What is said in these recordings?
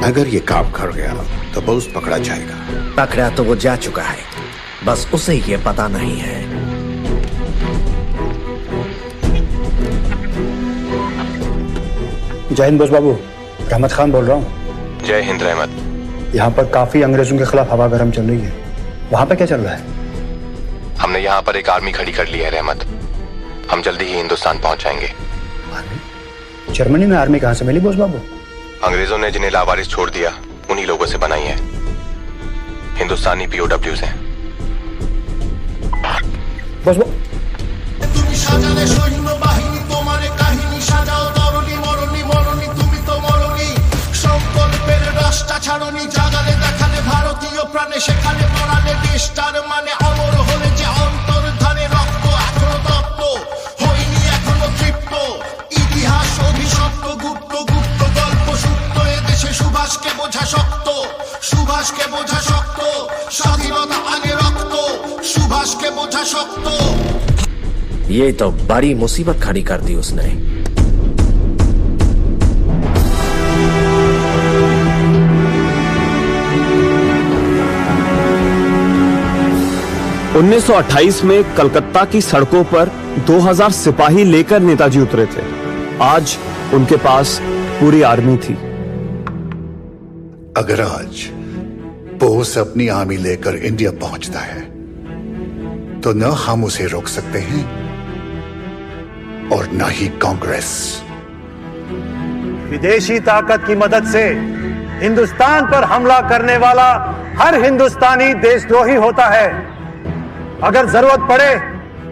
अगर ये काम कर गया तो बोस पकड़ा जाएगा। पकड़ा तो वो जा चुका है, बस उसे ये पता नहीं है। जय हिंद बोस बाबू, रहमत खान बोल रहा हूँ। जय हिंद रहमत। यहाँ पर काफी अंग्रेजों के खिलाफ हवा गर्म चल रही है, वहाँ पे क्या चल रहा है? हमने यहाँ पर एक आर्मी खड़ी कर ली है रहमत। हम जल्दी ही हिंदुस्तान पहुँच जाएंगे। जर्मनी में आर्मी कहाँ से मिली बोस बाबू? अंग्रेजों ने जिन्हें लावारिस छोड़ दिया उन्हीं लोगों से बनाई है। हिंदुस्तानी POWs हैं। बोस बाबू ये तो बड़ी मुसीबत खड़ी कर दी उसने। (1928) में कलकत्ता की सड़कों पर 2000 सिपाही लेकर नेताजी उतरे थे। आज उनके पास पूरी आर्मी थी। अगर आज बोस अपनी आर्मी लेकर इंडिया पहुंचता है तो न हम उसे रोक सकते हैं और न ही कांग्रेस। विदेशी ताकत की मदद से हिंदुस्तान पर हमला करने वाला हर हिंदुस्तानी देशद्रोही होता है। अगर जरूरत पड़े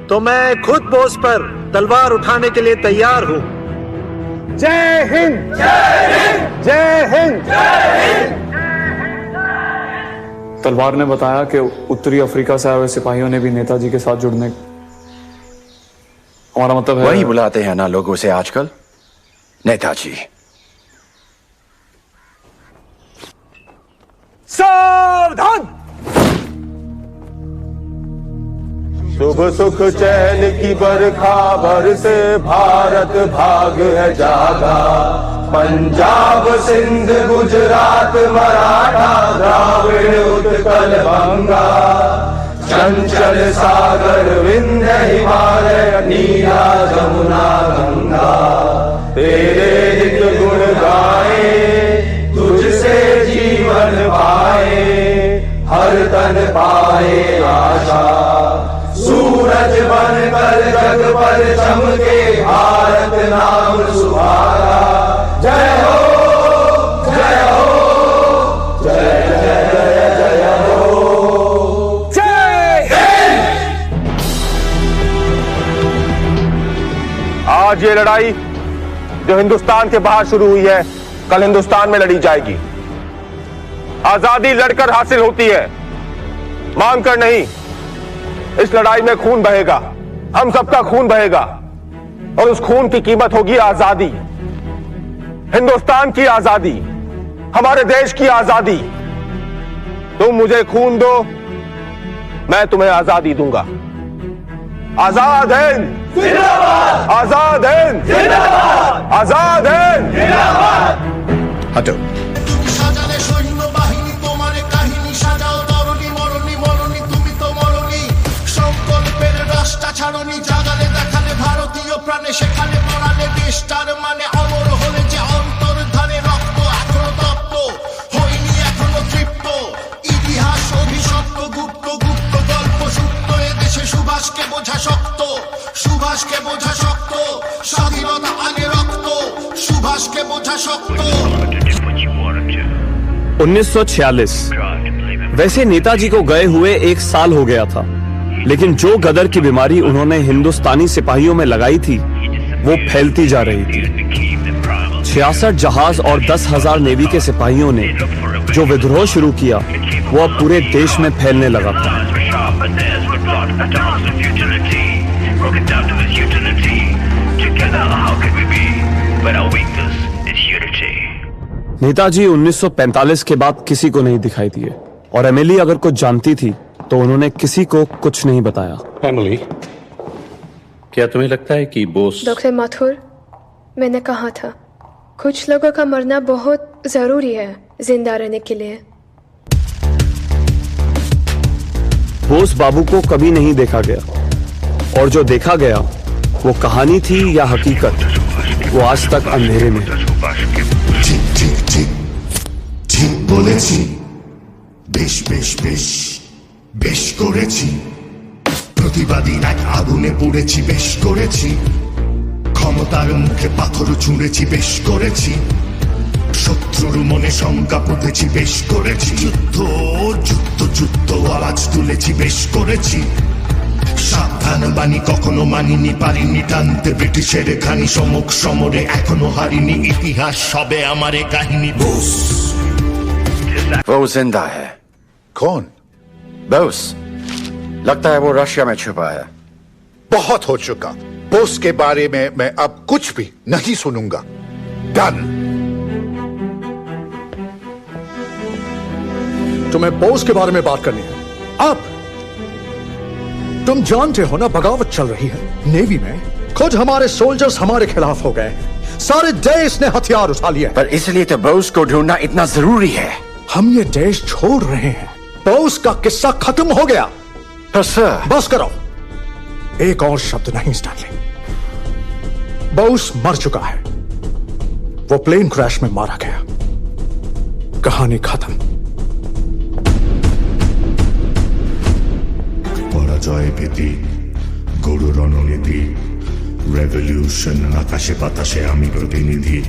तो मैं खुद बोस पर तलवार उठाने के लिए तैयार हूं। जय हिंद, जय हिंद, जय हिंद, जय हिंद। तलवार ने बताया कि उत्तरी अफ्रीका से आए हुए सिपाहियों ने भी नेताजी के साथ जुड़ने, हमारा मतलब है वही बुलाते हैं ना लोग उसे आजकल, नेताजी। सावधान! शुभ सुख चैन की बरखा बरसे, भारत भाग है जागा। पंजाब सिंध गुजरात मराठा द्राविड़ उत्कल बंगा। चंचल सागर विंध्य हिमालय नीला जमुना गंगा। तेरे हित गुण गाए, तुझसे जीवन पाए, हर तन पाए आशा। सूरज बनकर जग पर चमके, भारत नाम सुहागा। जय हो, जय हो, जय जय जय जय हो, जय हिंद। आज ये लड़ाई जो हिंदुस्तान के बाहर शुरू हुई है, कल हिंदुस्तान में लड़ी जाएगी। आजादी लड़कर हासिल होती है, मांग कर नहीं। इस लड़ाई में खून बहेगा, हम सबका खून बहेगा, और उस खून की कीमत होगी आजादी। हिंदुस्तान की आजादी, हमारे देश की आजादी। तुम मुझे खून दो, मैं तुम्हें आजादी दूंगा। आजाद हिंद जिंदाबाद, आजाद हिंद जिंदाबाद, आजाद हिंद जिंदाबाद। हटो। সুভাষ কে বোঝা শক্ত, স্বাধীনতা আগে রক্ত, সুভাষ কে বোঝা শক্ত। 1946 वैसे नेताजी को गए हुए 1 साल हो गया था, लेकिन जो गदर की बीमारी उन्होंने हिंदुस्तानी सिपाहियों में लगाई थी वो फैलती जा रही थी। 66 जहाज और 10,000 नेवी के सिपाहियों ने जो विद्रोह शुरू किया वो अब पूरे देश में फैलने लगा था। नेताजी 1945 के बाद किसी को नहीं दिखाई दिए, और एमिली अगर कुछ जानती थी तो उन्होंने किसी को कुछ नहीं बताया। एमिली, क्या तुम्हें लगता है कि बोस? डॉक्टर माथुर, मैंने कहा था कुछ लोगों का मरना बहुत जरूरी है, जिंदा रहने के लिए। बोस बाबू को कभी नहीं देखा गया और जो देखा गया वो कहानी थी या हकीकत, वो आज तक अंधेरे में है। ঠিক ঠিক ঠিক ঠিক বলেছি, বেশ বেশ বেশ বেশ করেছি, প্রতিবাদী এক আগুনে পড়েছি, বেশ করেছি, ক্ষমতার মুখে পাথর ছুঁড়েছি, বেশ করেছি, শত্রুর মনে শঙ্কা পুঁতেছি, বেশ করেছি, যুদ্ধ যুদ্ধ যুদ্ধ আওয়াজ তুলেছি, বেশ করেছি, সাবধান বাণী কখনো মানিনি, পারিনি টানতে ব্রিটিশের খানি, সমক সমরে এখনো হারিনি, ইতিহাস সবে আমার এ কাহিনী। बोस वो जिंदा है। कौन? बोस, लगता है वो रशिया में छुपा है। बहुत हो चुका। बोस के बारे में मैं अब कुछ भी नहीं सुनूंगा। डन। तुम्हें बोस के बारे में बात करनी है अब? तुम जानते हो ना बगावत चल रही है नेवी में, खुद हमारे सोल्जर्स हमारे खिलाफ हो गए, सारे देश ने हथियार उठा लिए। पर इसलिए तो बोस को ढूंढना इतना जरूरी है। हम ये देश छोड़ रहे हैं, बोस का किस्सा खत्म हो गया। पर सर, बस करो, एक और शब्द नहीं स्टैनली। बोस मर चुका है, वो प्लेन क्रैश में मारा गया, कहानी खत्म। পরাজয় ভীতি, গরু রণনীতি, রেভলিউশন, আকাশে বাতাসে আমি প্রতিনিধি,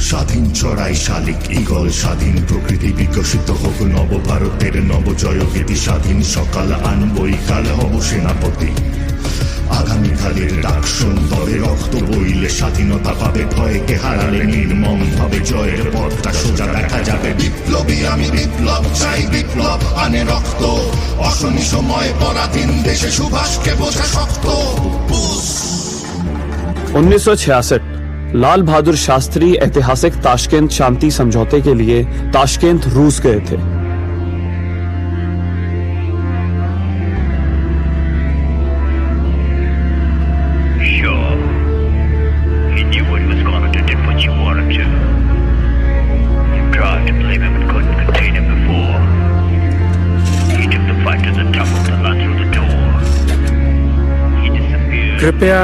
স্বাধীন চড়াই শালিক ঈগল, স্বাধীন প্রকৃতি, বিকশিত হোক নবভারতের নবজয় গীতি, স্বাধীন সকাল আনবই কাল হব সেনাপতি, আগামীকালের ডাকশন তবে রক্ত বইলে স্বাধীনতা পাবে, ভয়কে হারালে নির্মম ভাবে জয়ের পথটা সোজা দেখা যাবে। বিপ্লবী আমি, বিপ্লব চাই, বিপ্লব আনে রক্ত, অশনি সময় পরাধীন দেশে সুভাষকে বোঝা শক্ত। 1966 लाल बहादुर शास्त्री ऐतिहासिक ताशकेंत शांति समझौते के लिए ताशकेंत रूस गए थे। कृपया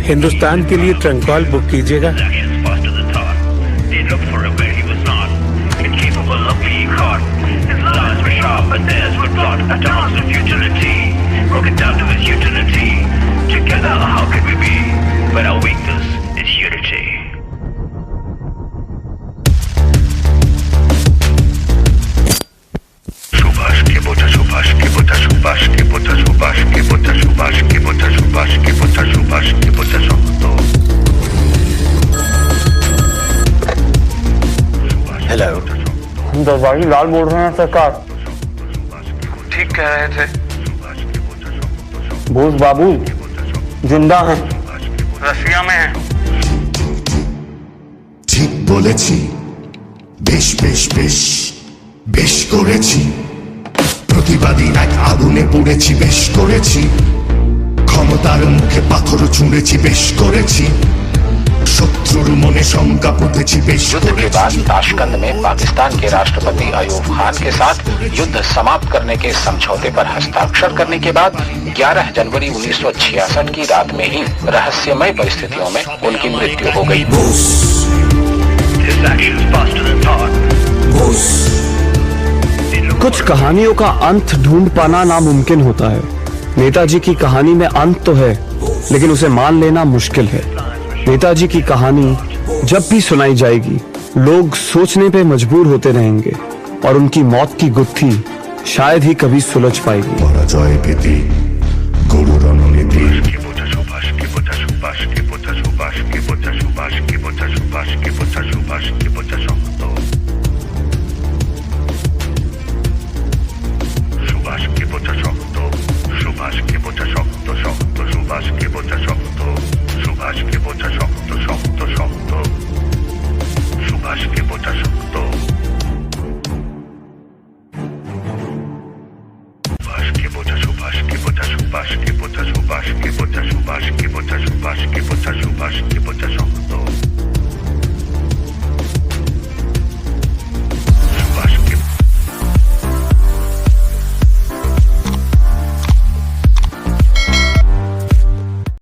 हिंदुस्तान के लिए ट्रंकॉल बुक कीजिएगा। हेलो, दरबारी लाल बोल रहे हैं सरकार। ठीक कह रहे थे। बोस बाबू जिंदा हैं, रशिया में हैं। ঠিক বলেছি, বেশ বেশ বেশ বেশ করেছি, প্রতিবাদী এক আগুনে পড়েছি, বেশ করেছি, ক্ষমতার মুখে পাথর ছুঁড়েছি, বেশ করেছি, শত্রুর মনে শঙ্কা পুঁতেছি, বেশ युद्ध के बाद ताशकंद में पाकिस्तान के राष्ट्रपति अयूब खान के साथ युद्ध समाप्त करने के समझौते पर हस्ताक्षर करने के बाद 11 जनवरी 1966 की रात में ही रहस्यमय परिस्थितियों में उनकी मृत्यु हो गई। कुछ कहानियों का अंत ढूंढ पाना नामुमकिन होता है। नेताजी की कहानी में अंत तो है, लेकिन उसे मान लेना मुश्किल है। नेताजी की कहानी जब भी सुनाई जाएगी, लोग सोचने पे मजबूर होते रहेंगे और उनकी मौत की गुत्थी शायद ही कभी सुलझ पाएगी। পরাজয় ভীতি, গরু রণনীতি,